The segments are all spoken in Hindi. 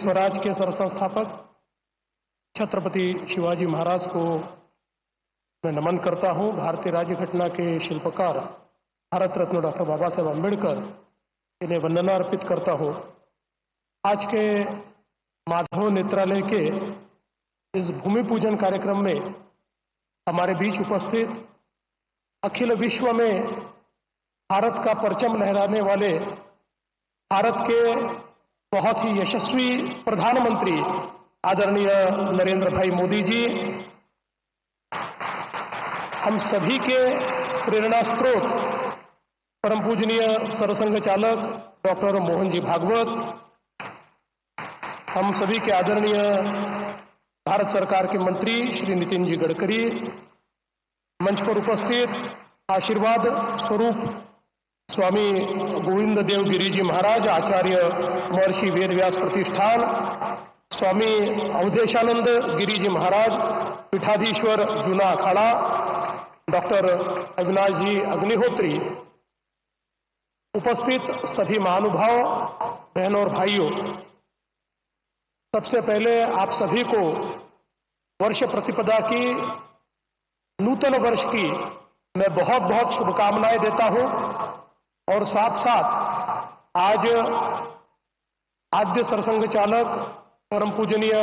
स्वराज के सरसंस्थापक छत्रपति शिवाजी महाराज को मैं नमन करता हूं। भारतीय राज्य घटना के शिल्पकार भारत रत्न डॉक्टर बाबा साहेब अम्बेडकर इन्हें वंदना अर्पित करता हूं। आज के माधव नेत्रालय के इस भूमि पूजन कार्यक्रम में हमारे बीच उपस्थित अखिल विश्व में भारत का परचम लहराने वाले भारत के बहुत ही यशस्वी प्रधानमंत्री आदरणीय नरेंद्र भाई मोदी जी, हम सभी के प्रेरणा स्रोत परम पूजनीय सरसंघ चालक डॉक्टर मोहन जी भागवत, हम सभी के आदरणीय भारत सरकार के मंत्री श्री नितिन जी गडकरी, मंच पर उपस्थित आशीर्वाद स्वरूप स्वामी गोविंद देव गिरी जी महाराज, आचार्य महर्षि वेद व्यास प्रतिष्ठान, स्वामी अवधेशानंद गिरी जी महाराज, पीठाधीश्वर जूना अखाड़ा, डॉक्टर अविनाश जी अग्निहोत्री, उपस्थित सभी महानुभाव, बहनों और भाइयों, सबसे पहले आप सभी को वर्ष प्रतिपदा की, नूतन वर्ष की मैं बहुत बहुत शुभकामनाएं देता हूं। और साथ साथ आज आद्य सरसंघ चालक परम पूजनीय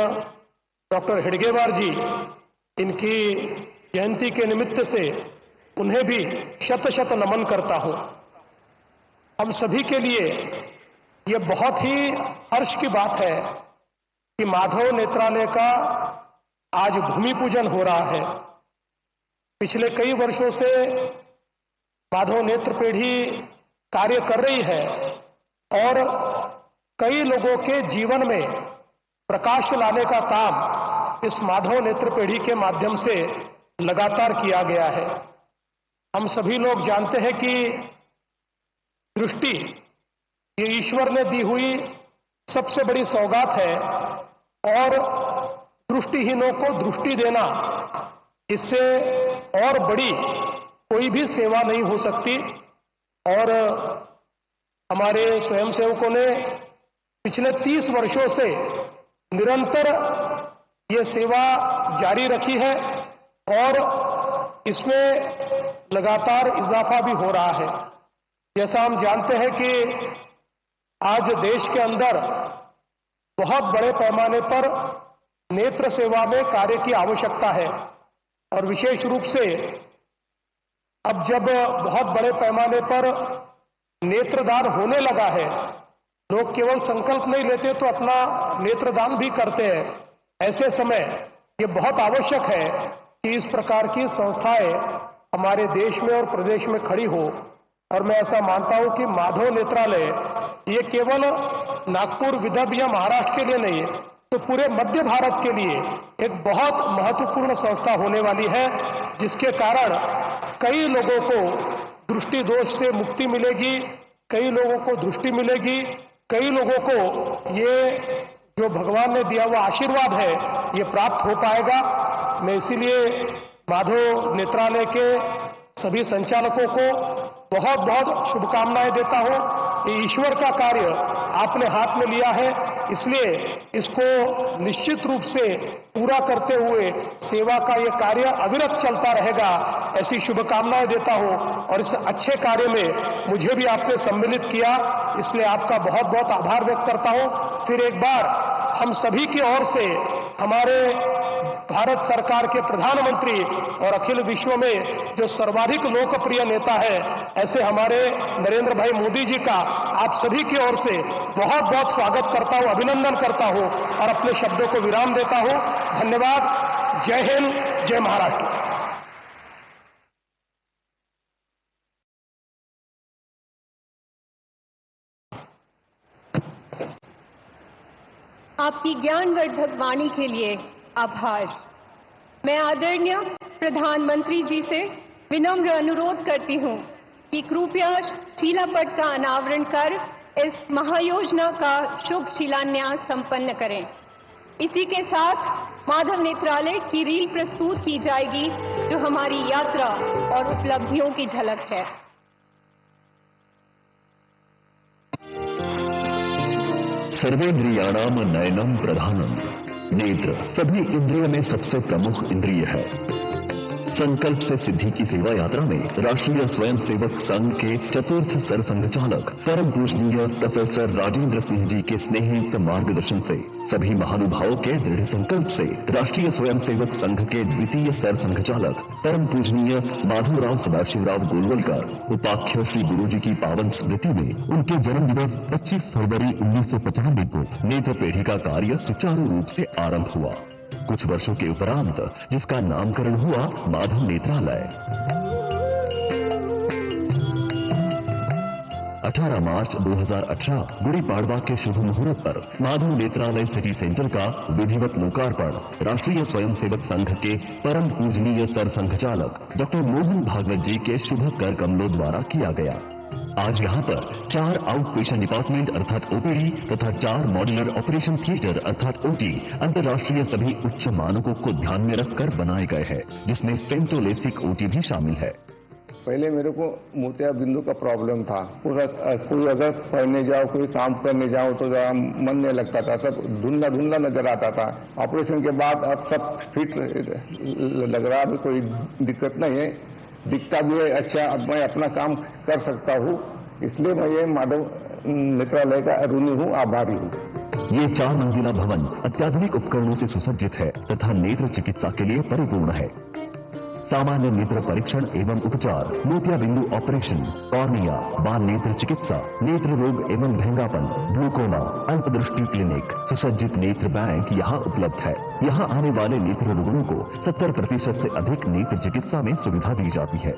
डॉक्टर हेडगेवार जी, इनकी जयंती के निमित्त से उन्हें भी शत शत नमन करता हूं। हम सभी के लिए ये बहुत ही हर्ष की बात है कि माधव नेत्रालय का आज भूमि पूजन हो रहा है। पिछले कई वर्षों से माधव नेत्र पीढ़ी कार्य कर रही है और कई लोगों के जीवन में प्रकाश लाने का काम इस माधव नेत्र पीढ़ी के माध्यम से लगातार किया गया है। हम सभी लोग जानते हैं कि दृष्टि ये ईश्वर ने दी हुई सबसे बड़ी सौगात है और दृष्टिहीनों को दृष्टि देना, इससे और बड़ी कोई भी सेवा नहीं हो सकती। और हमारे स्वयंसेवकों ने पिछले 30 वर्षों से निरंतर ये सेवा जारी रखी है और इसमें लगातार इजाफा भी हो रहा है। जैसा हम जानते हैं कि आज देश के अंदर बहुत बड़े पैमाने पर नेत्र सेवा में कार्य की आवश्यकता है और विशेष रूप से अब जब बहुत बड़े पैमाने पर नेत्रदान होने लगा है, लोग केवल संकल्प नहीं लेते तो अपना नेत्रदान भी करते हैं। ऐसे समय ये बहुत आवश्यक है कि इस प्रकार की संस्थाएं हमारे देश में और प्रदेश में खड़ी हो। और मैं ऐसा मानता हूं कि माधव नेत्रालय ये केवल नागपुर, विदर्भ या महाराष्ट्र के लिए नहीं, तो पूरे मध्य भारत के लिए एक बहुत महत्वपूर्ण संस्था होने वाली है, जिसके कारण कई लोगों को दृष्टि दोष से मुक्ति मिलेगी, कई लोगों को दृष्टि मिलेगी, कई लोगों को ये जो भगवान ने दिया हुआ आशीर्वाद है ये प्राप्त हो पाएगा। मैं इसीलिए माधव नेत्रालय के सभी संचालकों को बहुत बहुत शुभकामनाएं देता हूं। ये ईश्वर का कार्य आपने हाथ में लिया है, इसलिए इसको निश्चित रूप से पूरा करते हुए सेवा का ये कार्य अविरत चलता रहेगा, ऐसी शुभकामनाएं देता हूं। और इस अच्छे कार्य में मुझे भी आपने सम्मिलित किया, इसलिए आपका बहुत बहुत आभार व्यक्त करता हूं। फिर एक बार हम सभी की ओर से हमारे भारत सरकार के प्रधानमंत्री और अखिल विश्व में जो सर्वाधिक लोकप्रिय नेता है, ऐसे हमारे नरेंद्र भाई मोदी जी का आप सभी की ओर से बहुत बहुत स्वागत करता हूं, अभिनंदन करता हूं और अपने शब्दों को विराम देता हूं। धन्यवाद। जय हिंद, जय महाराष्ट्र। आपकी ज्ञानवर्धक वाणी के लिए आभार। मैं आदरणीय प्रधानमंत्री जी से विनम्र अनुरोध करती हूं कि कृपया शिलापट का अनावरण कर इस महायोजना का शुभ शिलान्यास संपन्न करें। इसी के साथ माधव नेत्रालय की रील प्रस्तुत की जाएगी, जो हमारी यात्रा और उपलब्धियों की झलक है। सर्वेन्द्रियाणाम नयनम प्रधानम। नेत्र सभी इंद्रिय में सबसे प्रमुख इंद्रिय है। संकल्प से सिद्धि की सेवा यात्रा में राष्ट्रीय स्वयंसेवक संघ के चतुर्थ सरसंघचालक परम पूजनीय प्रोफेसर राजेंद्र सिंह जी के स्नेहयुक्त मार्गदर्शन से, सभी महानुभावों के दृढ़ संकल्प से राष्ट्रीय स्वयंसेवक संघ के द्वितीय सरसंघचालक परम पूजनीय माधवराव सदाशिवराव गोलवलकर उपाख्य श्री गुरु जी की पावन स्मृति में उनके जन्म दिवस 25 फरवरी 1995 को नेत्र पेढ़ी का कार्य सुचारू रूप से आरंभ हुआ। कुछ वर्षों के उपरांत जिसका नामकरण हुआ माधव नेत्रालय। 18 मार्च 2018 गुड़ी पाड़वा के शुभ मुहूर्त पर माधव नेत्रालय सिटी सेंटर का विधिवत लोकार्पण राष्ट्रीय स्वयंसेवक संघ के परम पूजनीय सरसंघचालक डॉक्टर मोहन भागवत जी के शुभ कर कमलों द्वारा किया गया। आज यहाँ पर 4 आउट पेशेंट डिपार्टमेंट अर्थात ओपीडी तथा 4 मॉड्यूलर ऑपरेशन थिएटर अर्थात ओटी अंतर्राष्ट्रीय सभी उच्च मानकों को ध्यान में रखकर बनाए गए हैं, जिसमें फेम्टोलेसिक ओटी भी शामिल है। पहले मेरे को मोतिया बिंदु का प्रॉब्लम था। पूरा कोई अगर पढ़ने जाओ, कोई काम करने जाओ तो जरा मन नहीं लगता था, सब धुंधला धुंधला नजर आता था। ऑपरेशन के बाद अब सब फिट लग रहा है, कोई दिक्कत नहीं है, दिखता भी है अच्छा। अब मैं अपना काम कर सकता हूँ, इसलिए मैं ये माधव नेत्रालय का ऋणी हूँ, आभारी हूँ। ये 4 मंजिला भवन अत्याधुनिक उपकरणों से सुसज्जित है तथा नेत्र चिकित्सा के लिए परिपूर्ण है। सामान्य नेत्र परीक्षण एवं उपचार, मोतिया बिंदु ऑपरेशन, कॉर्निया, बाल नेत्र चिकित्सा, नेत्र रोग एवं भंगापन, ग्लूकोमा, अल्पदृष्टि क्लिनिक, सुसज्जित नेत्र बैंक यहाँ उपलब्ध है। यहाँ आने वाले नेत्र रोगियों को 70% से अधिक नेत्र चिकित्सा में सुविधा दी जाती है।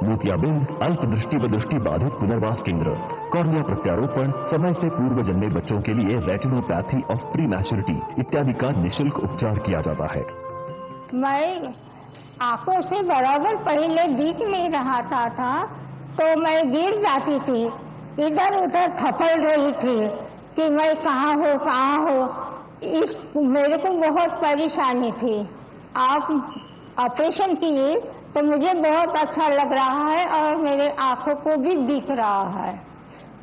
मोतियाबिंद, अल्पदृष्टि व दृष्टि बाधित पुनर्वास केंद्र, कॉर्निया प्रत्यारोपण, समय से पूर्व जन्मे बच्चों के लिए रेटिनोपैथी ऑफ प्री मैच्योरिटी इत्यादि का निःशुल्क उपचार किया जाता है। मैं आंखों से बराबर पहले दिख नहीं रहा था तो मैं गिर जाती थी, इधर उधर थपड़ रही थी कि मैं कहाँ हूँ। इस मेरे को बहुत परेशानी थी। आप ऑपरेशन किए तो मुझे बहुत अच्छा लग रहा है और मेरे आंखों को भी दिख रहा है।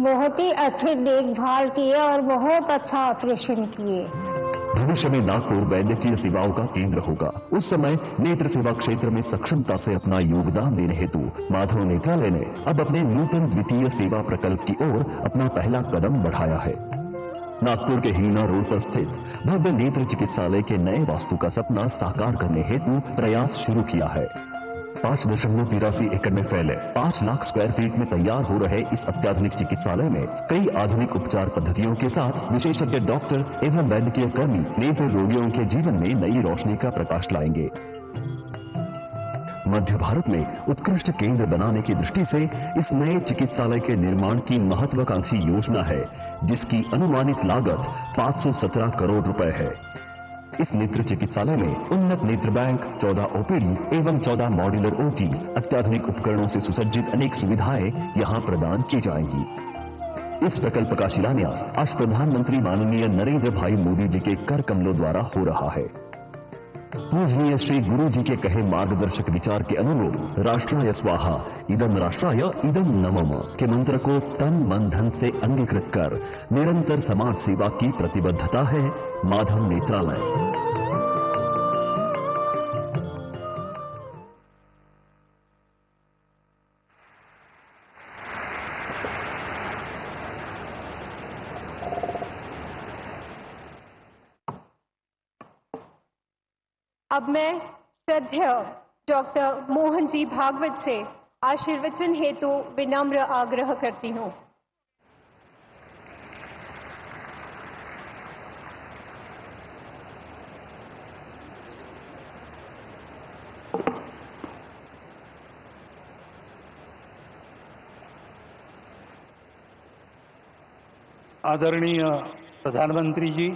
बहुत ही अच्छे देखभाल किए और बहुत अच्छा ऑपरेशन किए। भविष्य में नागपुर वैद्यकीय सेवाओं का केंद्र होगा। उस समय नेत्र सेवा क्षेत्र में सक्षमता से अपना योगदान देने हेतु माधव नेत्रालय ने अब अपने नूतन द्वितीय सेवा प्रकल्प की ओर अपना पहला कदम बढ़ाया है। नागपुर के हीना रोड पर स्थित भव्य नेत्र चिकित्सालय के नए वास्तु का सपना साकार करने हेतु प्रयास शुरू किया है। 5.83 एकड़ में फैले 5 लाख स्क्वायर फीट में तैयार हो रहे इस अत्याधुनिक चिकित्सालय में कई आधुनिक उपचार पद्धतियों के साथ विशेषज्ञ डॉक्टर एवं वैद्यकीय कर्मी नेत्र रोगियों के जीवन में नई रोशनी का प्रकाश लाएंगे। मध्य भारत में उत्कृष्ट केंद्र बनाने की दृष्टि से इस नए चिकित्सालय के निर्माण की महत्वाकांक्षी योजना है, जिसकी अनुमानित लागत 517 करोड़ रुपए है। इस नेत्र चिकित्सालय में उन्नत नेत्र बैंक, 14 ओपीडी एवं 14 मॉड्यूलर ओटी अत्याधुनिक उपकरणों से सुसज्जित अनेक सुविधाएं यहां प्रदान की जाएंगी। इस प्रकल्प का शिलान्यास आज प्रधानमंत्री माननीय नरेंद्र भाई मोदी जी के कर कमलों द्वारा हो रहा है। पूजनीय श्री गुरु जी के कहे मार्गदर्शक विचार के अनुरूप राष्ट्राय स्वाहा इदम राष्ट्राय इदम नमम के मंत्र को तन मन धन से अंगीकृत कर निरंतर समाज सेवा की प्रतिबद्धता है माधव नेत्रालय। अब मैं श्रद्धेय डॉक्टर मोहन जी भागवत से आशीर्वचन हेतु विनम्र आग्रह करती हूँ। आदरणीय प्रधानमंत्री जी,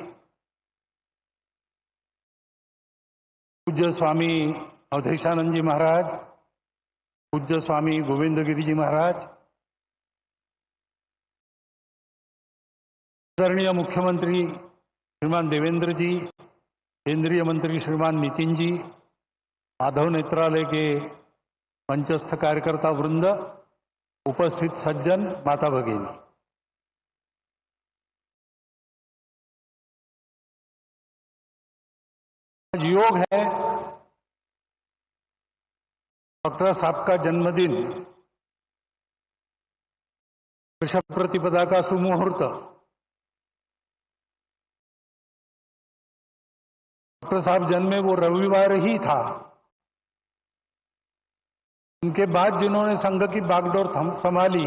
पूज्य स्वामी अवधेशानंद जी महाराज, पूज्य स्वामी गोविंद गिरी जी महाराज, आदरणीय मुख्यमंत्री श्रीमान देवेंद्र जी, केंद्रीय मंत्री श्रीमान नितिन जी, माधव नेत्रालय के मंचस्थ कार्यकर्ता वृंद, उपस्थित सज्जन, माता भगिनी, आज योग है, डॉक्टर साहब का जन्मदिन, वृषभ प्रतिपदा का सुमुहूर्त। डॉक्टर साहब जन्मे वो रविवार ही था। उनके बाद जिन्होंने संघ की बागडोर संभाली,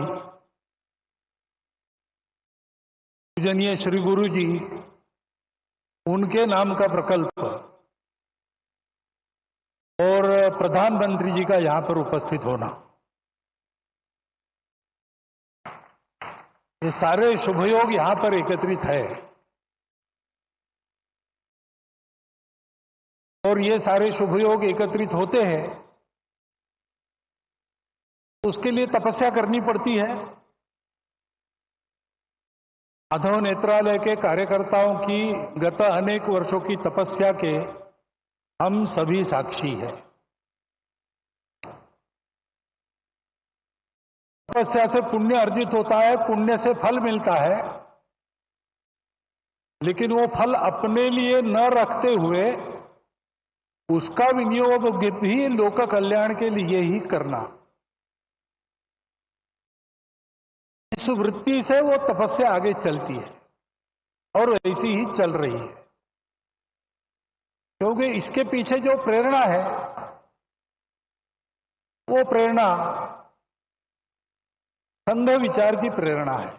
पूजनीय श्री गुरु जी, उनके नाम का प्रकल्प और प्रधानमंत्री जी का यहां पर उपस्थित होना, ये सारे शुभयोग यहां पर एकत्रित है। और ये सारे शुभयोग एकत्रित होते हैं, उसके लिए तपस्या करनी पड़ती है। माधव नेत्रालय के कार्यकर्ताओं की गत अनेक वर्षों की तपस्या के हम सभी साक्षी हैं। तपस्या से पुण्य अर्जित होता है, पुण्य से फल मिलता है, लेकिन वो फल अपने लिए न रखते हुए उसका विनियोग भी लोक कल्याण के लिए ही करना, इस वृत्ति से वो तपस्या आगे चलती है और ऐसी ही चल रही है। क्योंकि इसके पीछे जो प्रेरणा है, वो प्रेरणा संघ विचार की प्रेरणा है।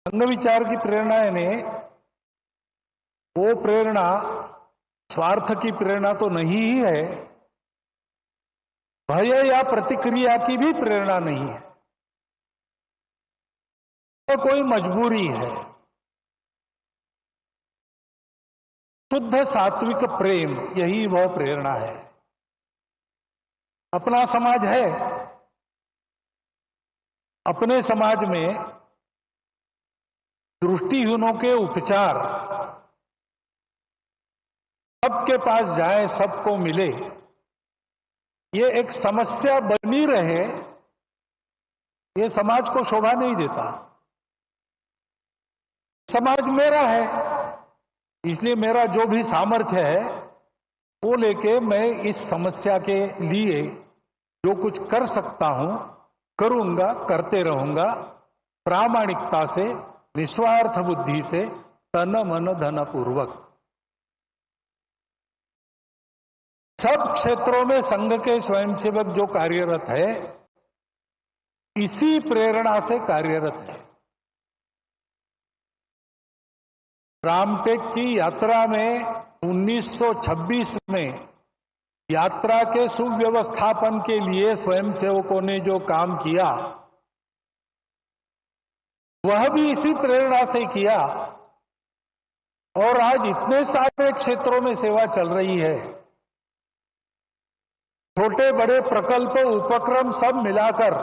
संघ विचार की प्रेरणा यानी वो प्रेरणा स्वार्थ की प्रेरणा तो नहीं ही है, भय या प्रतिक्रिया की भी प्रेरणा नहीं है, तो कोई मजबूरी है। शुद्ध सात्विक प्रेम, यही वह प्रेरणा है। अपना समाज है, अपने समाज में दृष्टिहीनों के उपचार सबके पास जाए, सबको मिले, ये एक समस्या बनी रहे, ये समाज को शोभा नहीं देता। समाज मेरा है, इसलिए मेरा जो भी सामर्थ्य है वो लेके मैं इस समस्या के लिए जो कुछ कर सकता हूं करूंगा, करते रहूंगा, प्रामाणिकता से, निस्वार्थ बुद्धि से, तन मन धन पूर्वक। सब क्षेत्रों में संघ के स्वयंसेवक जो कार्यरत है, इसी प्रेरणा से कार्यरत है। रामटेक की यात्रा में 1926 में यात्रा के सुव्यवस्थापन के लिए स्वयंसेवकों ने जो काम किया, वह भी इसी प्रेरणा से किया। और आज इतने सारे क्षेत्रों में सेवा चल रही है, छोटे बड़े प्रकल्प उपक्रम सब मिलाकर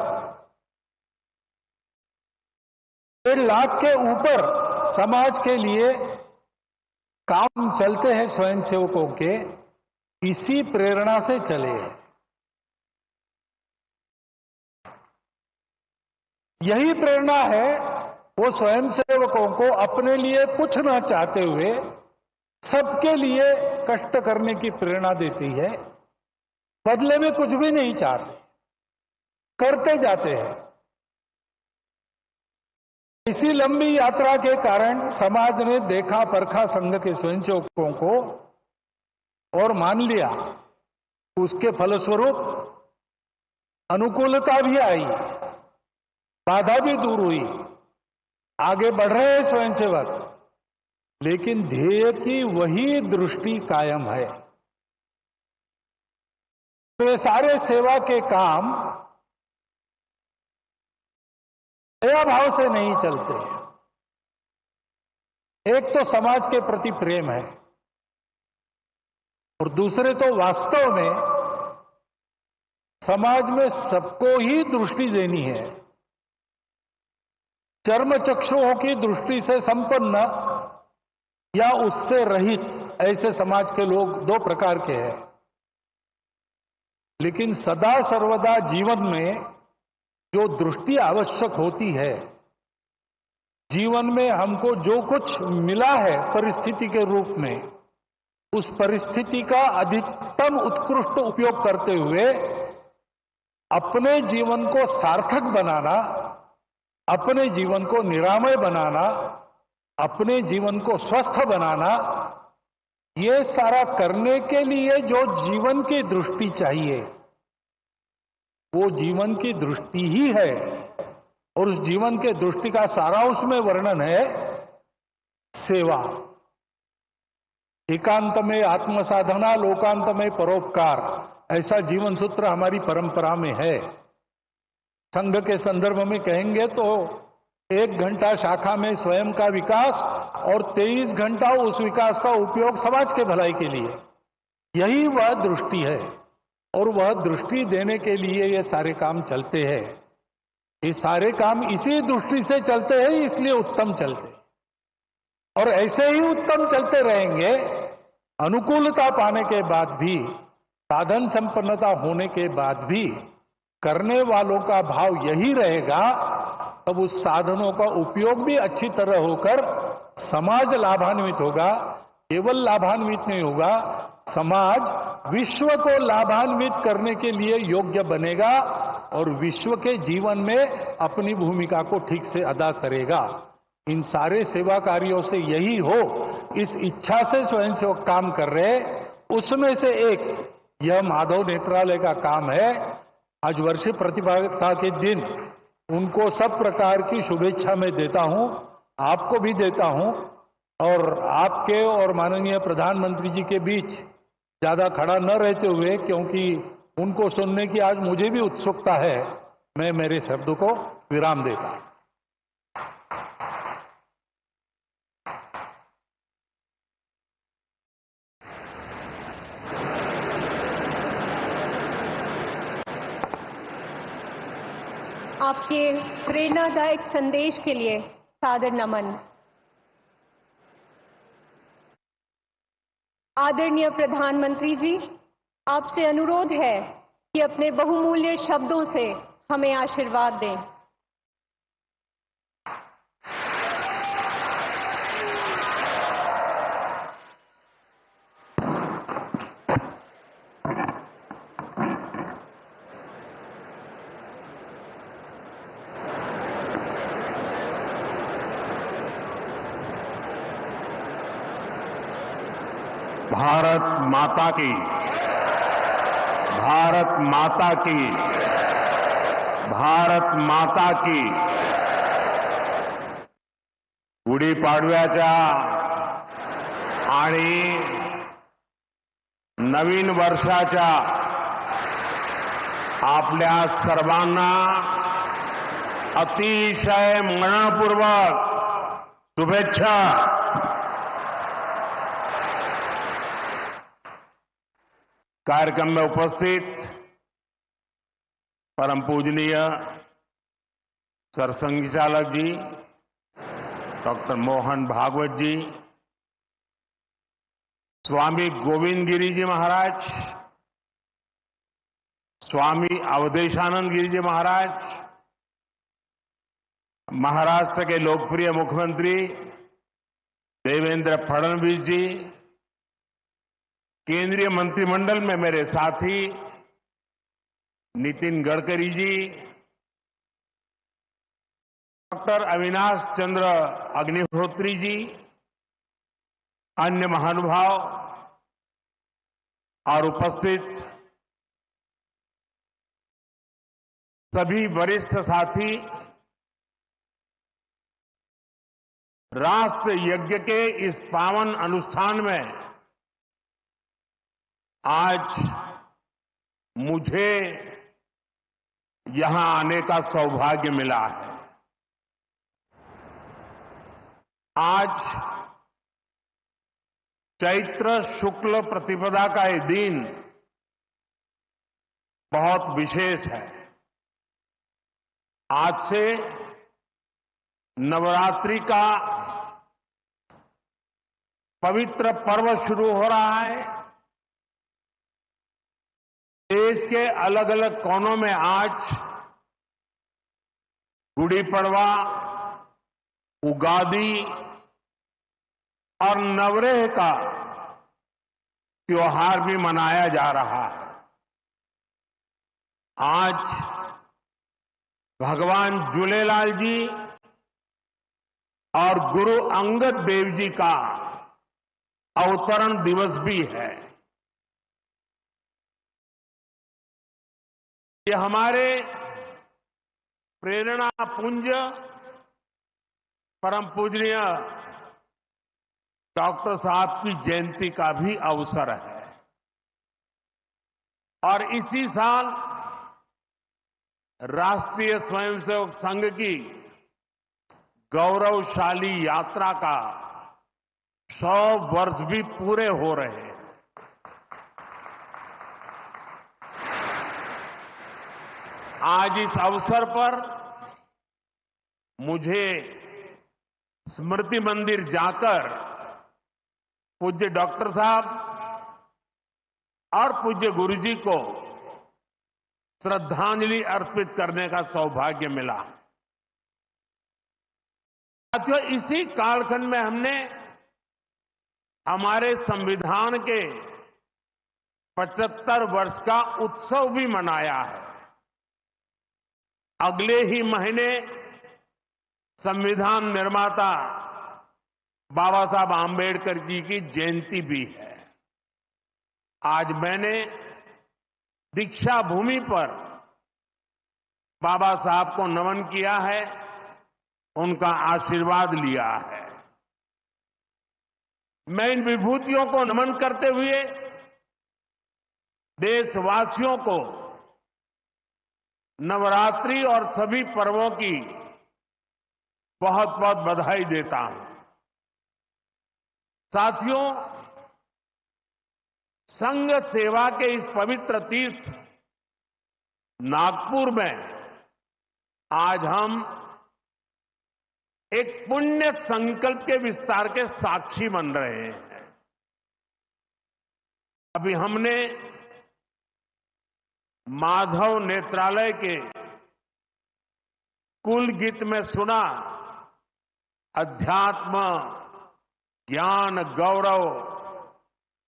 1.5 लाख के ऊपर समाज के लिए काम चलते हैं स्वयंसेवकों के, इसी प्रेरणा से चले हैं। यही प्रेरणा है, वो स्वयंसेवकों को अपने लिए कुछ न चाहते हुए सबके लिए कष्ट करने की प्रेरणा देती है। बदले में कुछ भी नहीं चाहते, करते जाते हैं। इसी लंबी यात्रा के कारण समाज ने देखा परखा संघ के स्वयंसेवकों को और मान लिया। उसके फलस्वरूप अनुकूलता भी आई, बाधा भी दूर हुई, आगे बढ़ रहे हैं स्वयंसेवक, लेकिन ध्येय की वही दृष्टि कायम है। तो ये सारे सेवा के काम दया भाव से नहीं चलते। एक तो समाज के प्रति प्रेम है और दूसरे तो वास्तव में समाज में सबको ही दृष्टि देनी है। चर्म चक्षुओं की दृष्टि से संपन्न या उससे रहित ऐसे समाज के लोग 2 प्रकार के हैं। लेकिन सदा सर्वदा जीवन में जो दृष्टि आवश्यक होती है, जीवन में हमको जो कुछ मिला है परिस्थिति के रूप में, उस परिस्थिति का अधिकतम उत्कृष्ट उपयोग करते हुए अपने जीवन को सार्थक बनाना, अपने जीवन को निरामय बनाना, अपने जीवन को स्वस्थ बनाना, ये सारा करने के लिए जो जीवन की दृष्टि चाहिए वो जीवन की दृष्टि ही है। और उस जीवन के दृष्टि का सारा उसमें वर्णन है सेवा। एकांत में आत्मसाधना, लोकांत में परोपकार, ऐसा जीवन सूत्र हमारी परंपरा में है। संघ के संदर्भ में कहेंगे तो 1 घंटा शाखा में स्वयं का विकास और 23 घंटा उस विकास का उपयोग समाज के भलाई के लिए, यही वह दृष्टि है। और वह दृष्टि देने के लिए ये सारे काम चलते हैं। ये सारे काम इसी दृष्टि से चलते हैं, इसलिए उत्तम चलते हैं। और ऐसे ही उत्तम चलते रहेंगे। अनुकूलता पाने के बाद भी, साधन संपन्नता होने के बाद भी करने वालों का भाव यही रहेगा, तब उस साधनों का उपयोग भी अच्छी तरह होकर समाज लाभान्वित होगा। केवल लाभान्वित नहीं होगा, समाज विश्व को लाभान्वित करने के लिए योग्य बनेगा और विश्व के जीवन में अपनी भूमिका को ठीक से अदा करेगा। इन सारे सेवा कार्यों से यही हो, इस इच्छा से स्वयंसेवक काम कर रहे। उसमें से एक यह माधव नेत्रालय का काम है। आज वर्ष प्रतिभागिता के दिन उनको सब प्रकार की शुभेच्छा मैं देता हूं, आपको भी देता हूं। और आपके और माननीय प्रधानमंत्री जी के बीच ज्यादा खड़ा न रहते हुए, क्योंकि उनको सुनने की आज मुझे भी उत्सुकता है, मैं मेरे शब्द को विराम देता हूं। आपके प्रेरणादायक संदेश के लिए सादर नमन। आदरणीय प्रधानमंत्री जी, आपसे अनुरोध है कि अपने बहुमूल्य शब्दों से हमें आशीर्वाद दें। भारत माता की, भारत माता की, भारत माता की। गुढीपाडव्याच्या आणि नवीन वर्षाच्या आपल्या सर्वांना अतिशय मनपूर्वक शुभेच्छा। कार्यक्रम में उपस्थित परम पूजनीय सरसंघचालक जी डॉक्टर मोहन भागवत जी, स्वामी गोविंद गिरी जी महाराज, स्वामी अवधेशानंद गिरी जी महाराज, महाराष्ट्र के लोकप्रिय मुख्यमंत्री देवेंद्र फडणवीस जी, केंद्रीय मंत्रिमंडल में मेरे साथी नितिन गडकरी जी, डॉक्टर अविनाश चंद्र अग्निहोत्री जी, अन्य महानुभाव और उपस्थित सभी वरिष्ठ साथी, राष्ट्र यज्ञ के इस पावन अनुष्ठान में आज मुझे यहां आने का सौभाग्य मिला है। आज चैत्र शुक्ल प्रतिपदा का ये दिन बहुत विशेष है। आज से नवरात्रि का पवित्र पर्व शुरू हो रहा है। देश के अलग अलग कोनों में आज गुड़ी पड़वा, उगादी और नवरेह का त्योहार भी मनाया जा रहा है। आज भगवान झूलेलाल जी और गुरु अंगद देव जी का अवतरण दिवस भी है। ये हमारे प्रेरणा पुंज परम पूजनीय डॉक्टर साहब की जयंती का भी अवसर है और इसी साल राष्ट्रीय स्वयंसेवक संघ की गौरवशाली यात्रा का 100 वर्ष भी पूरे हो रहे हैं। आज इस अवसर पर मुझे स्मृति मंदिर जाकर पूज्य डॉक्टर साहब और पूज्य गुरुजी को श्रद्धांजलि अर्पित करने का सौभाग्य मिला। साथियों, इसी कालखंड में हमने हमारे संविधान के 75 वर्ष का उत्सव भी मनाया है। अगले ही महीने संविधान निर्माता बाबा साहब आंबेडकर जी की जयंती भी है। आज मैंने दीक्षा भूमि पर बाबा साहब को नमन किया है, उनका आशीर्वाद लिया है। मैं इन विभूतियों को नमन करते हुए देशवासियों को नवरात्रि और सभी पर्वों की बहुत बहुत बधाई देता हूं। साथियों, संघ सेवा के इस पवित्र तीर्थ नागपुर में आज हम एक पुण्य संकल्प के विस्तार के साक्षी बन रहे हैं। अभी हमने माधव नेत्रालय के कुल गीत में सुना, अध्यात्म ज्ञान गौरव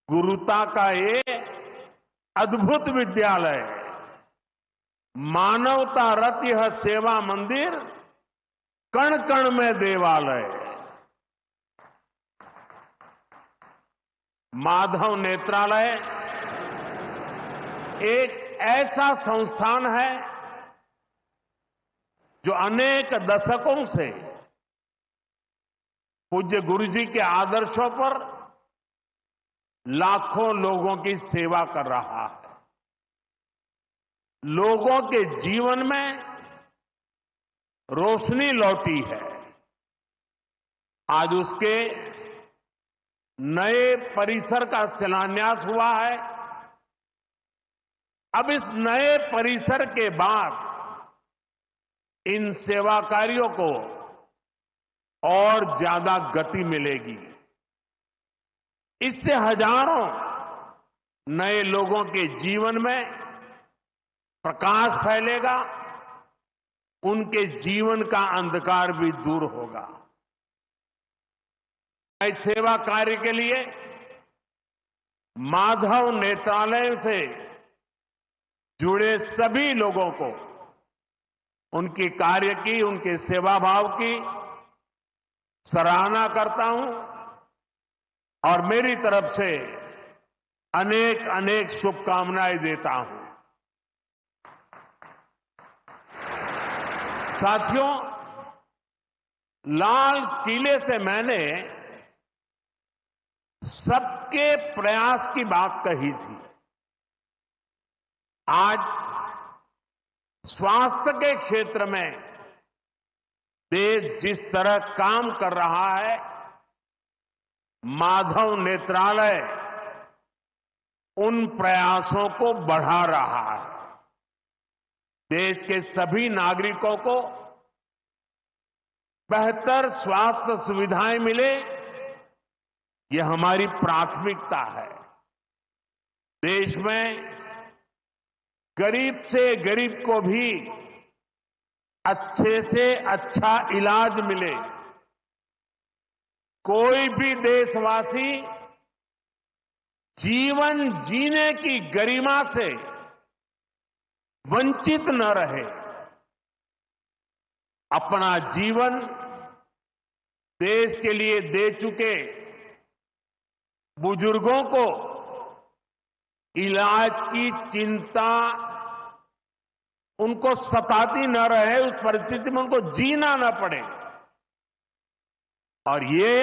गुरुता का ये अद्भुत विद्यालय, मानवता रत यह सेवा मंदिर, कण कण में देवालय। माधव नेत्रालय एक ऐसा संस्थान है जो अनेक दशकों से पूज्य गुरुजी के आदर्शों पर लाखों लोगों की सेवा कर रहा है। लोगों के जीवन में रोशनी लौटी है। आज उसके नए परिसर का शिलान्यास हुआ है। अब इस नए परिसर के बाद इन सेवा कार्यों को और ज्यादा गति मिलेगी। इससे हजारों नए लोगों के जीवन में प्रकाश फैलेगा, उनके जीवन का अंधकार भी दूर होगा। इस सेवा कार्य के लिए माधव नेत्रालय से जुड़े सभी लोगों को उनकी कार्य की, उनके सेवा भाव की सराहना करता हूं और मेरी तरफ से अनेक अनेक शुभकामनाएं देता हूं। साथियों, लाल किले से मैंने सबके प्रयास की बात कही थी। आज स्वास्थ्य के क्षेत्र में देश जिस तरह काम कर रहा है, माधव नेत्रालय उन प्रयासों को बढ़ा रहा है। देश के सभी नागरिकों को बेहतर स्वास्थ्य सुविधाएं मिले, यह हमारी प्राथमिकता है। देश में गरीब से गरीब को भी अच्छे से अच्छा इलाज मिले, कोई भी देशवासी जीवन जीने की गरिमा से वंचित न रहे। अपना जीवन देश के लिए दे चुके बुजुर्गों को इलाज की चिंता उनको सताती न रहे, उस परिस्थिति में उनको जीना न पड़े। और ये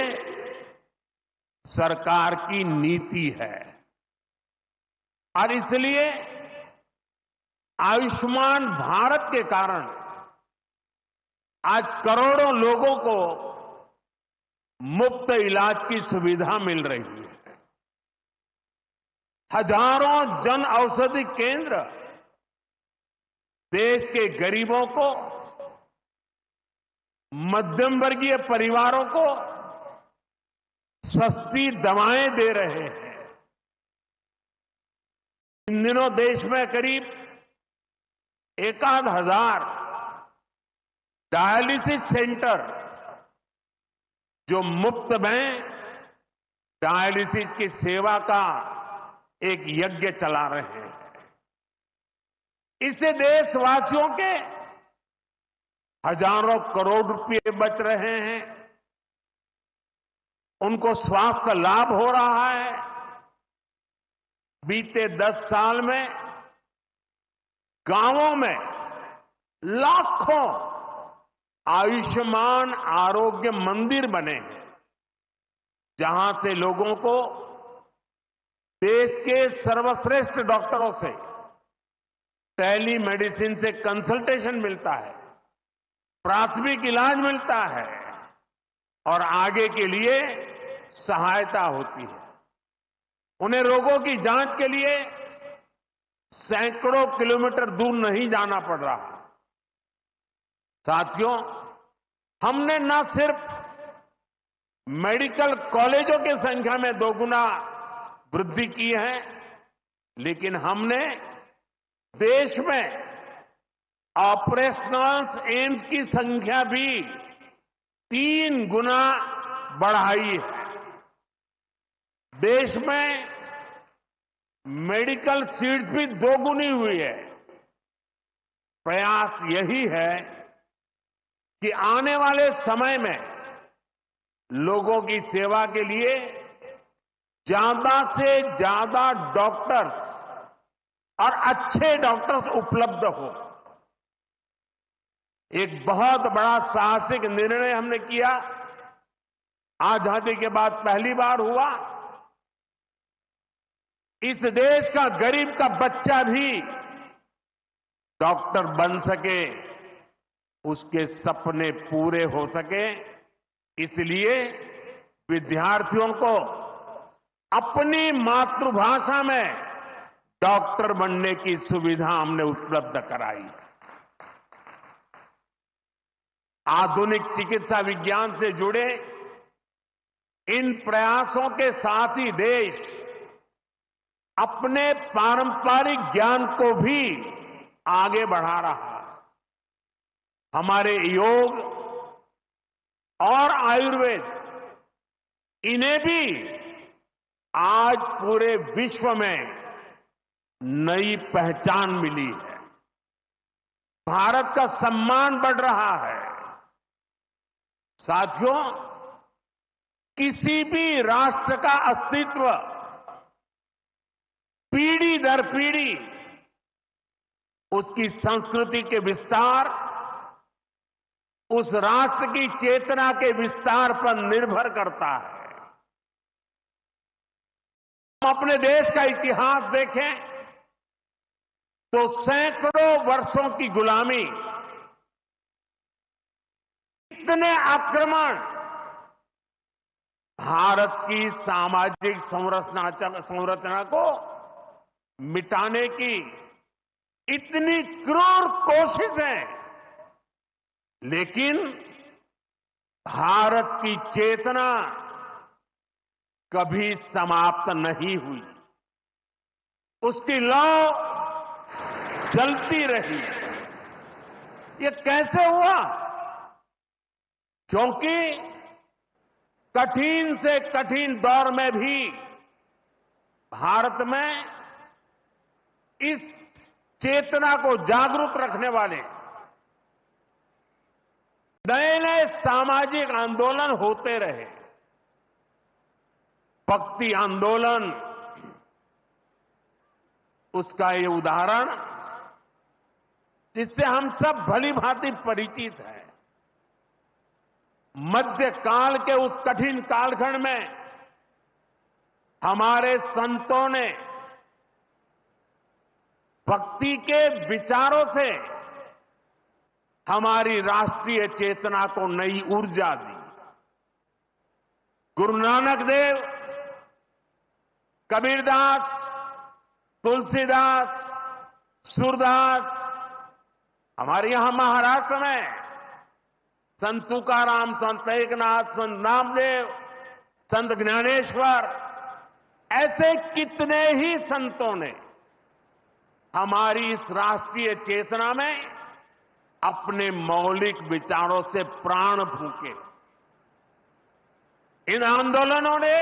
सरकार की नीति है। और इसलिए आयुष्मान भारत के कारण आज करोड़ों लोगों को मुफ्त इलाज की सुविधा मिल रही है। हजारों जन औषधि केंद्र देश के गरीबों को, मध्यम वर्गीय परिवारों को सस्ती दवाएं दे रहे हैं। इन दिनों देश में करीब 1,000 डायलिसिस सेंटर जो मुफ्त में डायलिसिस की सेवा का एक यज्ञ चला रहे हैं। इससे देशवासियों के हजारों करोड़ रुपए बच रहे हैं, उनको स्वास्थ्य लाभ हो रहा है। बीते 10 साल में गांवों में लाखों आयुष्मान आरोग्य मंदिर बने हैं, जहां से लोगों को देश के सर्वश्रेष्ठ डॉक्टरों से टेली मेडिसिन से कंसल्टेशन मिलता है, प्राथमिक इलाज मिलता है और आगे के लिए सहायता होती है। उन्हें रोगों की जांच के लिए सैकड़ों किलोमीटर दूर नहीं जाना पड़ रहा। साथियों, हमने न सिर्फ मेडिकल कॉलेजों की संख्या में 2 गुना वृद्धि की है, लेकिन हमने देश में ऑपरेशनल एम्स की संख्या भी 3 गुना बढ़ाई है। देश में मेडिकल सीट्स भी 2 गुनी हुई है। प्रयास यही है कि आने वाले समय में लोगों की सेवा के लिए ज्यादा से ज्यादा डॉक्टर्स और अच्छे डॉक्टर्स उपलब्ध हो। एक बहुत बड़ा साहसिक निर्णय हमने किया। आजादी के बाद पहली बार हुआ। इस देश का गरीब का बच्चा भी डॉक्टर बन सके, उसके सपने पूरे हो सके, इसलिए विद्यार्थियों को अपनी मातृभाषा में डॉक्टर बनने की सुविधा हमने उपलब्ध कराई। आधुनिक चिकित्सा विज्ञान से जुड़े इन प्रयासों के साथ ही देश अपने पारंपरिक ज्ञान को भी आगे बढ़ा रहा है। हमारे योग और आयुर्वेद, इन्हें भी आज पूरे विश्व में नई पहचान मिली है। भारत का सम्मान बढ़ रहा है। साथियों, किसी भी राष्ट्र का अस्तित्व पीढ़ी दर पीढ़ी उसकी संस्कृति के विस्तार, उस राष्ट्र की चेतना के विस्तार पर निर्भर करता है। हम अपने देश का इतिहास देखें तो सैकड़ों वर्षों की गुलामी, इतने आक्रमण, भारत की सामाजिक संरचना को मिटाने की इतनी क्रूर कोशिशें, लेकिन भारत की चेतना कभी समाप्त नहीं हुई। उसकी लौ जलती रही। ये कैसे हुआ? क्योंकि कठिन से कठिन दौर में भी भारत में इस चेतना को जागरूक रखने वाले नए नए सामाजिक आंदोलन होते रहे। भक्ति आंदोलन उसका ये उदाहरण जिससे हम सब भली भांति परिचित हैं। मध्यकाल के उस कठिन कालखंड में हमारे संतों ने भक्ति के विचारों से हमारी राष्ट्रीय चेतना को नई ऊर्जा दी। गुरु नानक देव, कबीरदास, तुलसीदास, सूरदास, हमारे यहां महाराष्ट्र में संत तुकाराम, संत एकनाथ, संत नामदेव, संत ज्ञानेश्वर, ऐसे कितने ही संतों ने हमारी इस राष्ट्रीय चेतना में अपने मौलिक विचारों से प्राण फूंके। इन आंदोलनों ने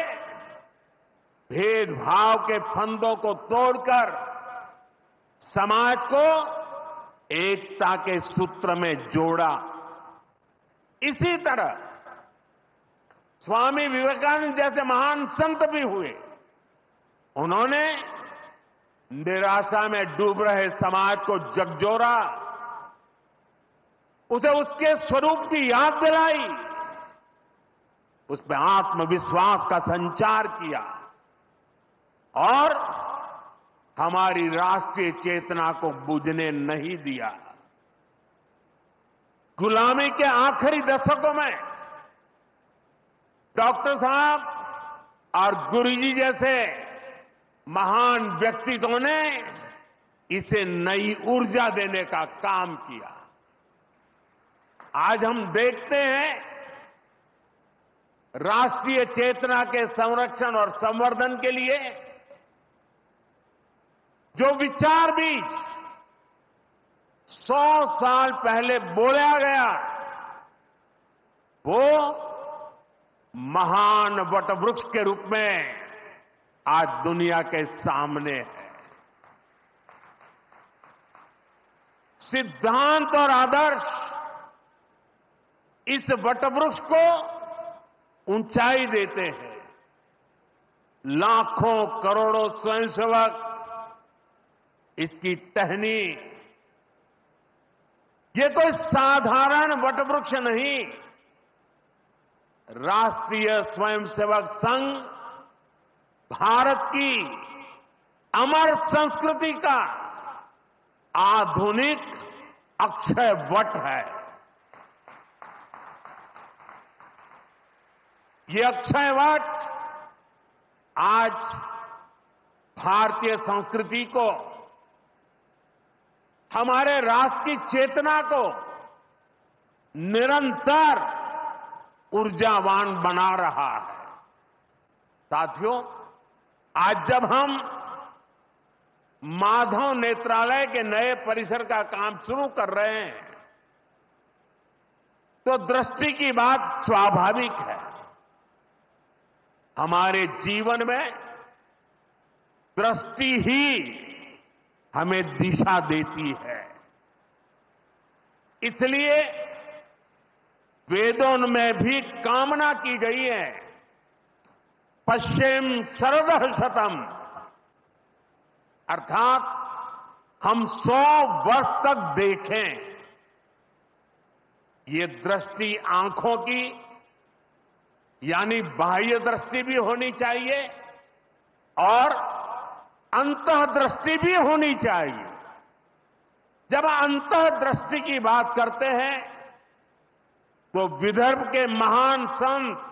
भेदभाव के फंदों को तोड़कर समाज को एकता के सूत्र में जोड़ा। इसी तरह स्वामी विवेकानंद जैसे महान संत भी हुए। उन्होंने निराशा में डूब रहे समाज को झकझोरा, उसे उसके स्वरूप की याद दिलाई, उसमें आत्मविश्वास का संचार किया और हमारी राष्ट्रीय चेतना को बुझने नहीं दिया। गुलामी के आखिरी दशकों में डॉक्टर साहब और गुरुजी जैसे महान व्यक्तित्वों ने इसे नई ऊर्जा देने का काम किया। आज हम देखते हैं राष्ट्रीय चेतना के संरक्षण और संवर्धन के लिए जो विचार बीज 100 साल पहले बोला गया, वो महान वटवृक्ष के रूप में आज दुनिया के सामने है। सिद्धांत और आदर्श इस वटवृक्ष को ऊंचाई देते हैं। लाखों करोड़ों स्वयंसेवक इसकी टहनी, ये कोई साधारण वटवृक्ष नहीं, राष्ट्रीय स्वयंसेवक संघ भारत की अमर संस्कृति का आधुनिक अक्षय वट है। ये अक्षय वट आज भारतीय संस्कृति को, हमारे राष्ट्र की चेतना को निरंतर ऊर्जावान बना रहा है। साथियों, आज जब हम माधव नेत्रालय के नए परिसर का काम शुरू कर रहे हैं, तो दृष्टि की बात स्वाभाविक है। हमारे जीवन में दृष्टि ही हमें दिशा देती है। इसलिए वेदों में भी कामना की गई है, पश्चिम शरदः शतम, अर्थात हम 100 वर्ष तक देखें। ये दृष्टि आंखों की यानी बाह्य दृष्टि भी होनी चाहिए और अंतः दृष्टि भी होनी चाहिए। जब अंतः दृष्टि की बात करते हैं तो विदर्भ के महान संत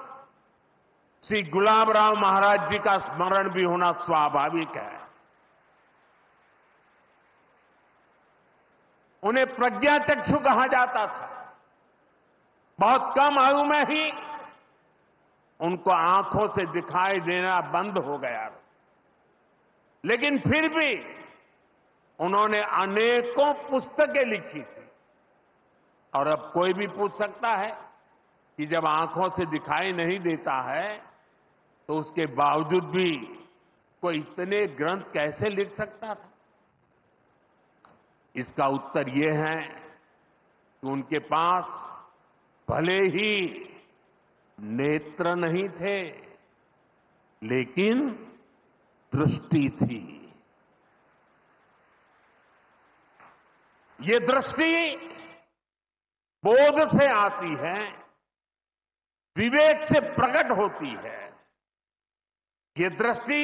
श्री गुलाबराव महाराज जी का स्मरण भी होना स्वाभाविक है। उन्हें प्रज्ञाचक्षु कहा जाता था। बहुत कम आयु में ही उनको आंखों से दिखाई देना बंद हो गया, लेकिन फिर भी उन्होंने अनेकों पुस्तकें लिखी थी। और अब कोई भी पूछ सकता है कि जब आंखों से दिखाई नहीं देता है तो उसके बावजूद भी कोई इतने ग्रंथ कैसे लिख सकता था? इसका उत्तर यह है कि उनके पास भले ही नेत्र नहीं थे, लेकिन दृष्टि थी। ये दृष्टि बोध से आती है, विवेक से प्रकट होती है। ये दृष्टि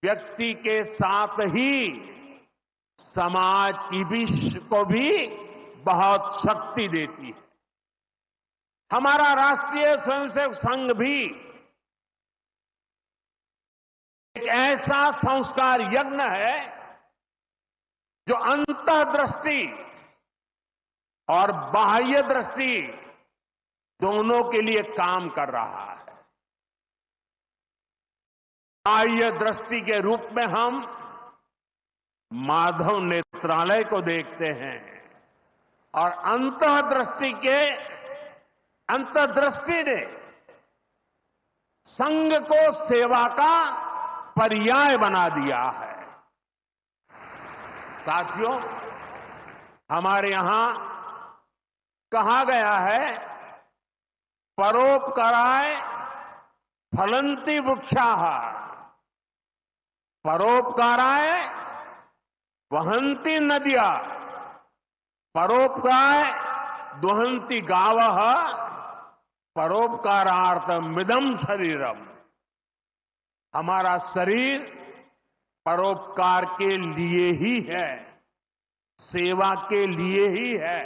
व्यक्ति के साथ ही समाज की को भी बहुत शक्ति देती है। हमारा राष्ट्रीय स्वयंसेवक संघ भी एक ऐसा संस्कार यज्ञ है जो अंतर्दृष्टि और बाह्य दृष्टि दोनों के लिए काम कर रहा है। बाह्य दृष्टि के रूप में हम माधव नेत्रालय को देखते हैं और अंतर्दृष्टि ने संघ को सेवा का पर्याय बना दिया है। साथियों, हमारे यहां कहा गया है, परोपकाराय फलंति वृक्षाः, परोपकाराय वहन्ति नद्यः, परोपकाराय दुहन्ति गावः, परोपकारार्थमिदं शरीरम। हमारा शरीर परोपकार के लिए ही है, सेवा के लिए ही है।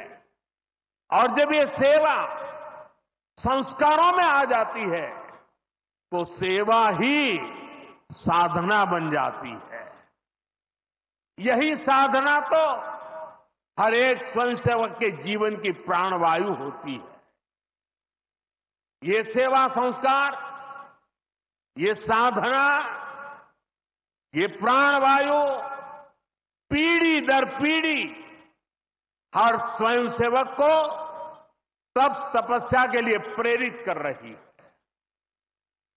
और जब ये सेवा संस्कारों में आ जाती है तो सेवा ही साधना बन जाती है। यही साधना तो हर एक स्वयंसेवक के जीवन की प्राणवायु होती है। ये सेवा संस्कार, ये साधना, ये प्राणवायु पीढ़ी दर पीढ़ी हर स्वयंसेवक को तप तपस्या के लिए प्रेरित कर रही है।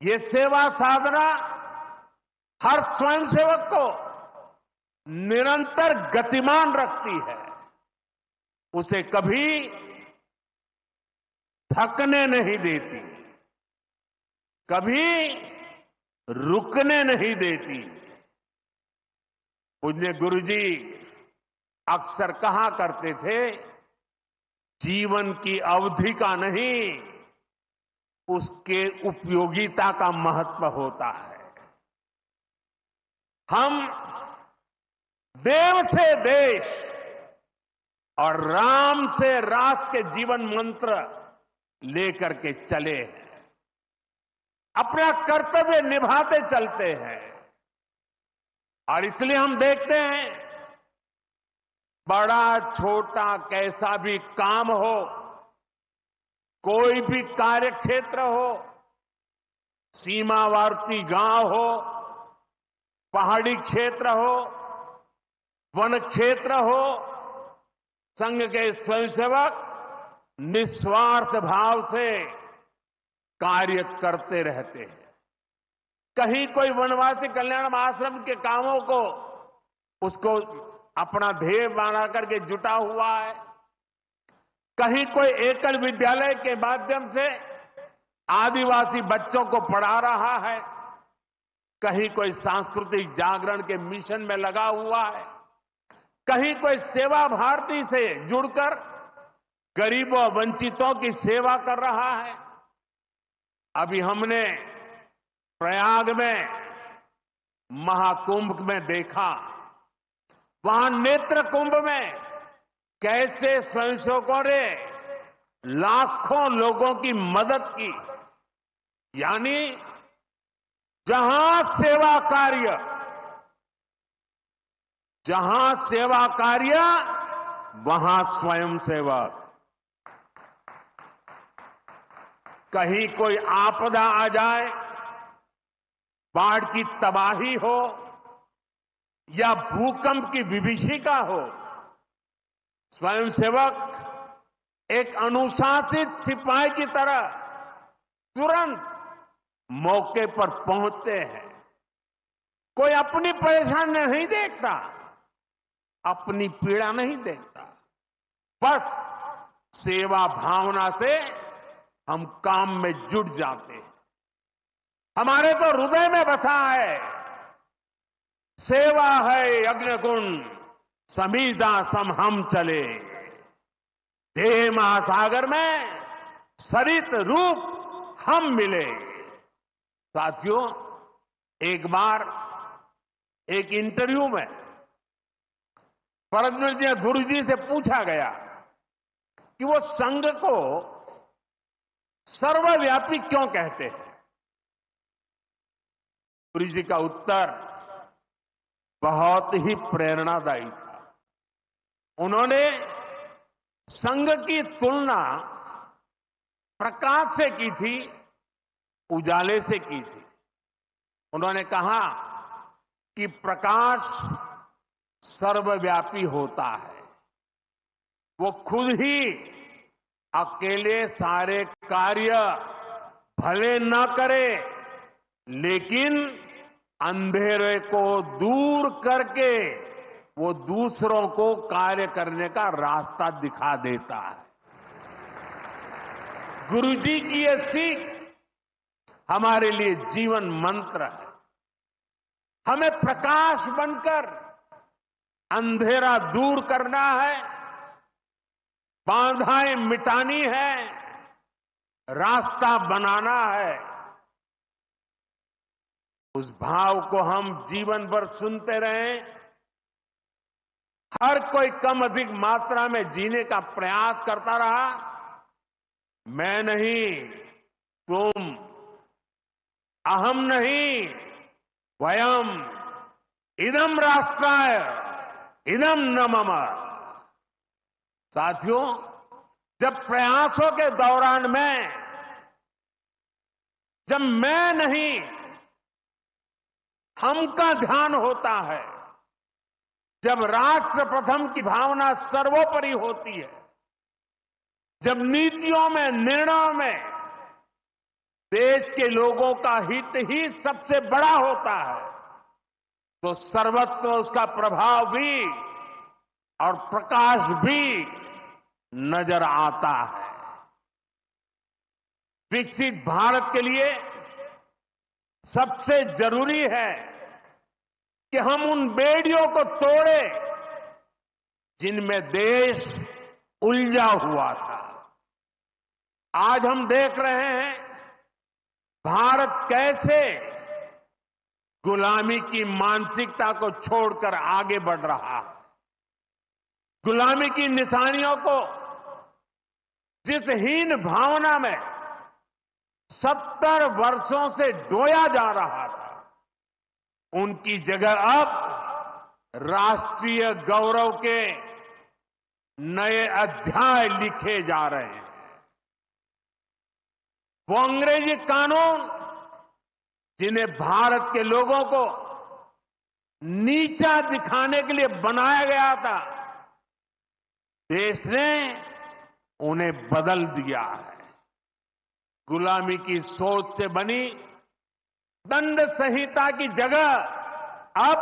ये सेवा साधना हर स्वयंसेवक को निरंतर गतिमान रखती है, उसे कभी थकने नहीं देती, कभी रुकने नहीं देती। पूज्य गुरुजी अक्सर कहा करते थे, जीवन की अवधि का नहीं, उसके उपयोगिता का महत्व होता है। हम देव से देश और राम से राष्ट्र के जीवन मंत्र लेकर के चले हैं, अपना कर्तव्य निभाते चलते हैं। और इसलिए हम देखते हैं, बड़ा छोटा कैसा भी काम हो, कोई भी कार्य क्षेत्र हो, सीमावर्ती गांव हो, पहाड़ी क्षेत्र हो, वन क्षेत्र हो, संघ के स्वयंसेवक निस्वार्थ भाव से कार्य करते रहते हैं। कहीं कोई वनवासी कल्याण आश्रम के कामों को उसको अपना ध्येय बना करके जुटा हुआ है, कहीं कोई एकल विद्यालय के माध्यम से आदिवासी बच्चों को पढ़ा रहा है, कहीं कोई सांस्कृतिक जागरण के मिशन में लगा हुआ है, कहीं कोई सेवा भारती से जुड़कर गरीबों वंचितों की सेवा कर रहा है। अभी हमने प्रयाग में महाकुंभ में देखा, वहां नेत्र कुंभ में कैसे स्वयंसेवकों ने लाखों लोगों की मदद की। यानी जहां सेवा कार्य वहां स्वयंसेवक। कहीं कोई आपदा आ जाए, बाढ़ की तबाही हो या भूकंप की विभीषिका हो, स्वयंसेवक एक अनुशासित सिपाही की तरह तुरंत मौके पर पहुंचते हैं। कोई अपनी परेशानी नहीं देखता, अपनी पीड़ा नहीं देखता, बस सेवा भावना से हम काम में जुट जाते हैं। हमारे तो हृदय में बसा है, सेवा है अग्निकुंड समीधा सम हम चले, देह महासागर में सरित रूप हम मिले। साथियों, एक बार एक इंटरव्यू में परमपूज्य गुरु जी से पूछा गया कि वो संघ को सर्वव्यापी क्यों कहते हैं। गुरु जी का उत्तर बहुत ही प्रेरणादायी था। उन्होंने संघ की तुलना प्रकाश से की थी, उजाले से की थी। उन्होंने कहा कि प्रकाश सर्वव्यापी होता है, वो खुद ही अकेले सारे कार्य भले न करे, लेकिन अंधेरे को दूर करके वो दूसरों को कार्य करने का रास्ता दिखा देता है। गुरुजी की ये सीख हमारे लिए जीवन मंत्र है। हमें प्रकाश बनकर अंधेरा दूर करना है, बाधाएं मिटानी है, रास्ता बनाना है। उस भाव को हम जीवन भर सुनते रहें। हर कोई कम अधिक मात्रा में जीने का प्रयास करता रहा। मैं नहीं, तुम, अहम नहीं, वयम, इदम राष्ट्राय, इदम न मम। साथियों, जब प्रयासों के दौरान जब मैं नहीं, हम का ध्यान होता है, जब राष्ट्र प्रथम की भावना सर्वोपरि होती है, जब नीतियों में, निर्णयों में देश के लोगों का हित ही सबसे बड़ा होता है, तो सर्वत्र उसका प्रभाव भी और प्रकाश भी नजर आता है। विकसित भारत के लिए सबसे जरूरी है कि हम उन बेड़ियों को तोड़े जिनमें देश उलझा हुआ था। आज हम देख रहे हैं भारत कैसे गुलामी की मानसिकता को छोड़कर आगे बढ़ रहा है। गुलामी की निशानियों को जिस हीन भावना में 70 वर्षों से डोया जा रहा था, उनकी जगह अब राष्ट्रीय गौरव के नए अध्याय लिखे जा रहे हैं। वो अंग्रेजी कानून जिन्हें भारत के लोगों को नीचा दिखाने के लिए बनाया गया था, देश ने उन्हें बदल दिया है। गुलामी की सोच से बनी दंड संहिता की जगह अब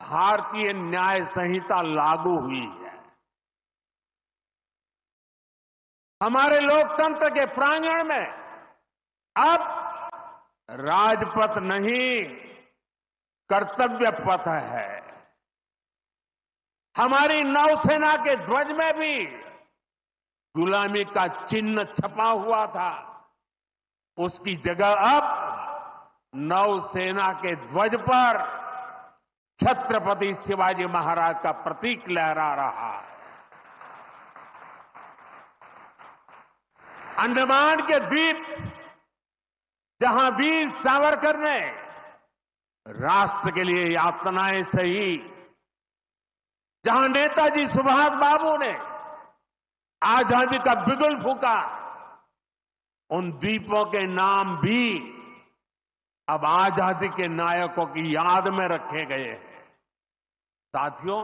भारतीय न्याय संहिता लागू हुई है। हमारे लोकतंत्र के प्रांगण में अब राजपथ नहीं, कर्तव्य पथ है। हमारी नौसेना के ध्वज में भी गुलामी का चिन्ह छपा हुआ था, उसकी जगह अब नौसेना के ध्वज पर छत्रपति शिवाजी महाराज का प्रतीक लहरा रहा है। अंडमान के द्वीप जहां वीर सावरकर ने राष्ट्र के लिए यातनाएं सही, जहां नेताजी सुभाष बाबू ने आजादी का बिगुल फूंका, उन द्वीपों के नाम भी अब आजादी के नायकों की याद में रखे गए हैं। साथियों,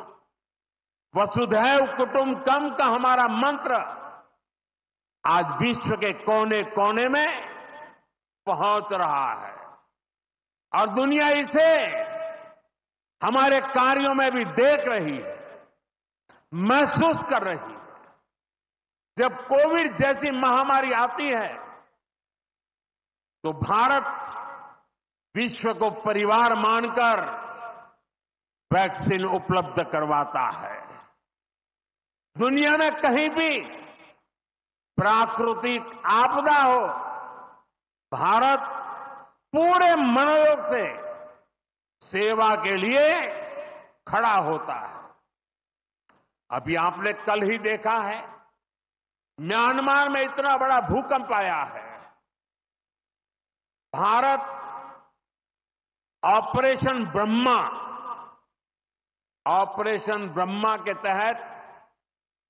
वसुधैव कुटुंबकम का हमारा मंत्र आज विश्व के कोने कोने में पहुंच रहा है और दुनिया इसे हमारे कार्यों में भी देख रही है, महसूस कर रही है। जब कोविड जैसी महामारी आती है तो भारत विश्व को परिवार मानकर वैक्सीन उपलब्ध करवाता है। दुनिया में कहीं भी प्राकृतिक आपदा हो, भारत पूरे मनोयोग से सेवा के लिए खड़ा होता है। अभी आपने कल ही देखा है, म्यांमार में इतना बड़ा भूकंप आया है। भारत ऑपरेशन ब्रह्मा के तहत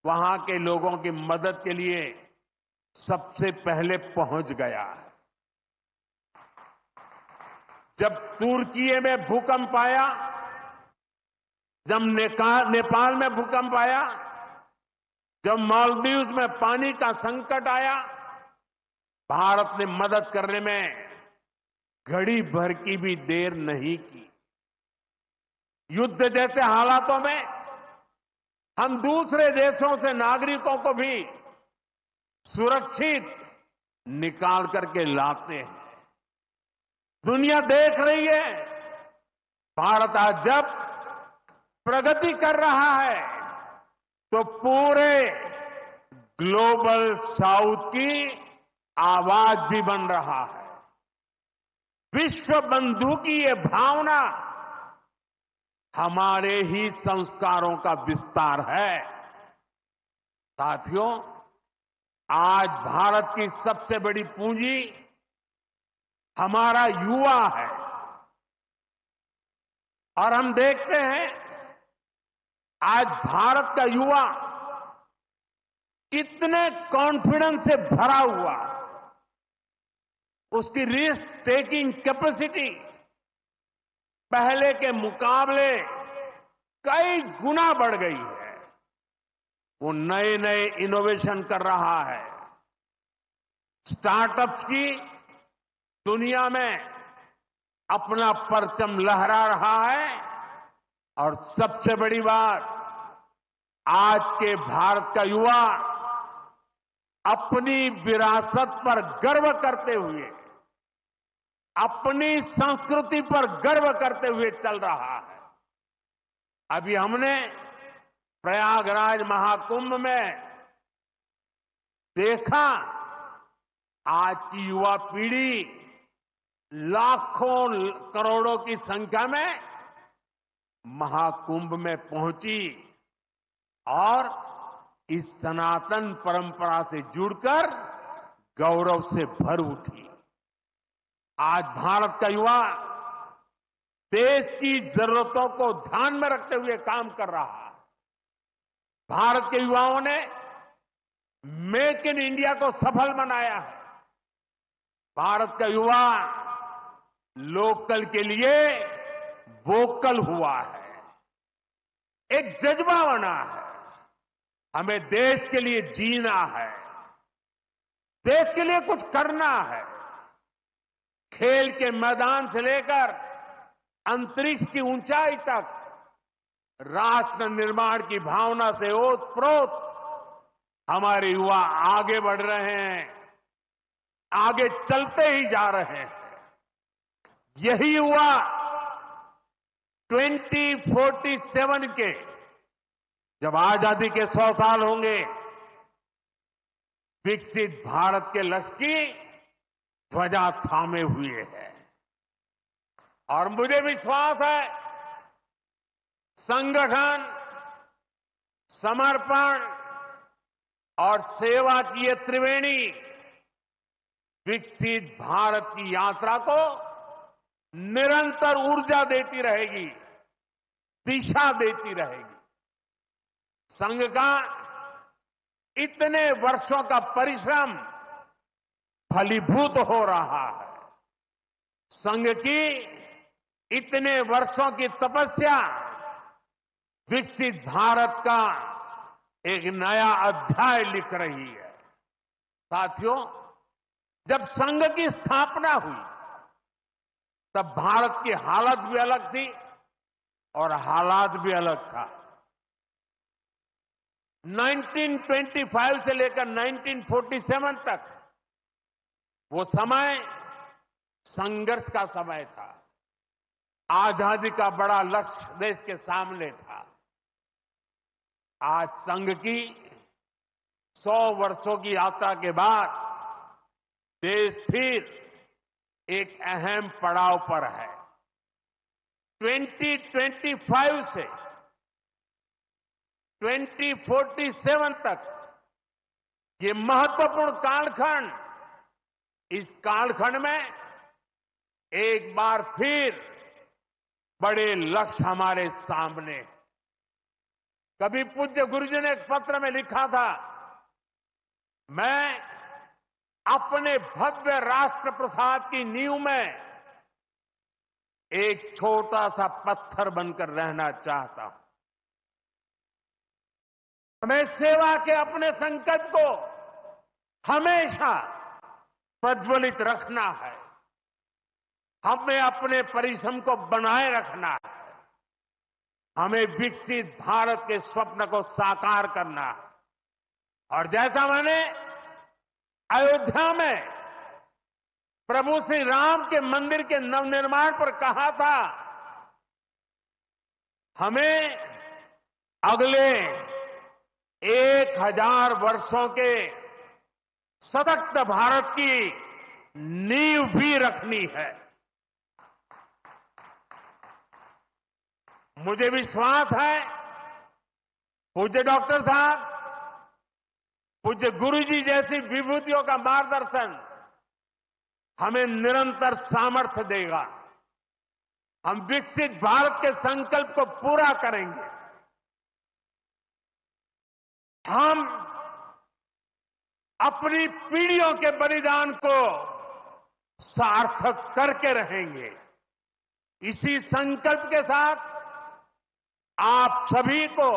वहां के लोगों की मदद के लिए सबसे पहले पहुंच गया है। जब तुर्की में भूकंप आया, जब नेपाल में भूकंप आया, जब मालदीव्स में पानी का संकट आया, भारत ने मदद करने में घड़ी भर की भी देर नहीं की। युद्ध जैसे हालातों में हम दूसरे देशों से नागरिकों को भी सुरक्षित निकाल करके लाते हैं। दुनिया देख रही है, भारत आज जब प्रगति कर रहा है तो पूरे ग्लोबल साउथ की आवाज भी बन रहा है। विश्व बंधु की ये भावना हमारे ही संस्कारों का विस्तार है। साथियों, आज भारत की सबसे बड़ी पूंजी हमारा युवा है और हम देखते हैं आज भारत का युवा कितने कॉन्फिडेंस से भरा हुआ, उसकी रिस्क टेकिंग कैपेसिटी पहले के मुकाबले कई गुना बढ़ गई है। वो नए नए इनोवेशन कर रहा है, स्टार्टअप्स की दुनिया में अपना परचम लहरा रहा है और सबसे बड़ी बात, आज के भारत का युवा अपनी विरासत पर गर्व करते हुए, अपनी संस्कृति पर गर्व करते हुए चल रहा है। अभी हमने प्रयागराज महाकुंभ में देखा, आज की युवा पीढ़ी लाखों करोड़ों की संख्या में महाकुंभ में पहुंची और इस सनातन परंपरा से जुड़कर गौरव से भर उठी। आज भारत का युवा देश की जरूरतों को ध्यान में रखते हुए काम कर रहा है। भारत के युवाओं ने मेक इन इंडिया को सफल बनाया है। भारत का युवा लोकल के लिए वोकल हुआ है, एक जज्बा बना है। हमें देश के लिए जीना है, देश के लिए कुछ करना है। खेल के मैदान से लेकर अंतरिक्ष की ऊंचाई तक राष्ट्र निर्माण की भावना से ओतप्रोत हमारे युवा आगे बढ़ रहे हैं, आगे चलते ही जा रहे हैं। यही युवा 2047 के जब आजादी के 100 साल होंगे, विकसित भारत के लक्ष्य की ध्वजा थामे हुए है। और मुझे विश्वास है, संगठन, समर्पण और सेवा की ये त्रिवेणी विकसित भारत की यात्रा को निरंतर ऊर्जा देती रहेगी, दिशा देती रहेगी। संघ का इतने वर्षों का परिश्रम फलीभूत हो रहा है। संघ की इतने वर्षों की तपस्या विकसित भारत का एक नया अध्याय लिख रही है। साथियों, जब संघ की स्थापना हुई तब भारत की हालत भी अलग थी और हालात भी अलग था। 1925 से लेकर 1947 तक वो समय संघर्ष का समय था। आजादी का बड़ा लक्ष्य देश के सामने था। आज संघ की 100 वर्षों की यात्रा के बाद देश फिर एक अहम पड़ाव पर है। 2025 से 2047 तक ये महत्वपूर्ण कालखंड, इस कालखंड में एक बार फिर बड़े लक्ष्य हमारे सामने। कभी पूज्य गुरुजी ने एक पत्र में लिखा था, मैं अपने भव्य राष्ट्र प्रसाद की नींव में एक छोटा सा पत्थर बनकर रहना चाहता हूं। हमें सेवा के अपने संकल्प को हमेशा प्रज्वलित रखना है। हमें अपने परिश्रम को बनाए रखना है। हमें विकसित भारत के स्वप्न को साकार करना है। और जैसा मैंने अयोध्या में प्रभु श्री राम के मंदिर के नवनिर्माण पर कहा था, हमें अगले 1000 वर्षों के सशक्त भारत की नींव भी रखनी है। मुझे विश्वास है पूज्य डॉक्टर साहब, पूज्य गुरुजी जैसी विभूतियों का मार्गदर्शन हमें निरंतर सामर्थ्य देगा। हम विकसित भारत के संकल्प को पूरा करेंगे। हम अपनी पीढ़ियों के बलिदान को सार्थक करके रहेंगे। इसी संकल्प के साथ आप सभी को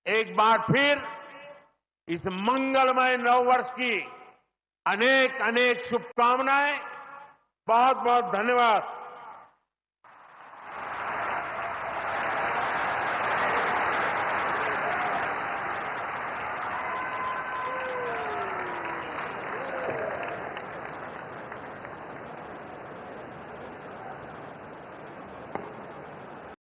एक बार फिर इस मंगलमय नववर्ष की अनेक अनेक शुभकामनाएं। बहुत बहुत धन्यवाद।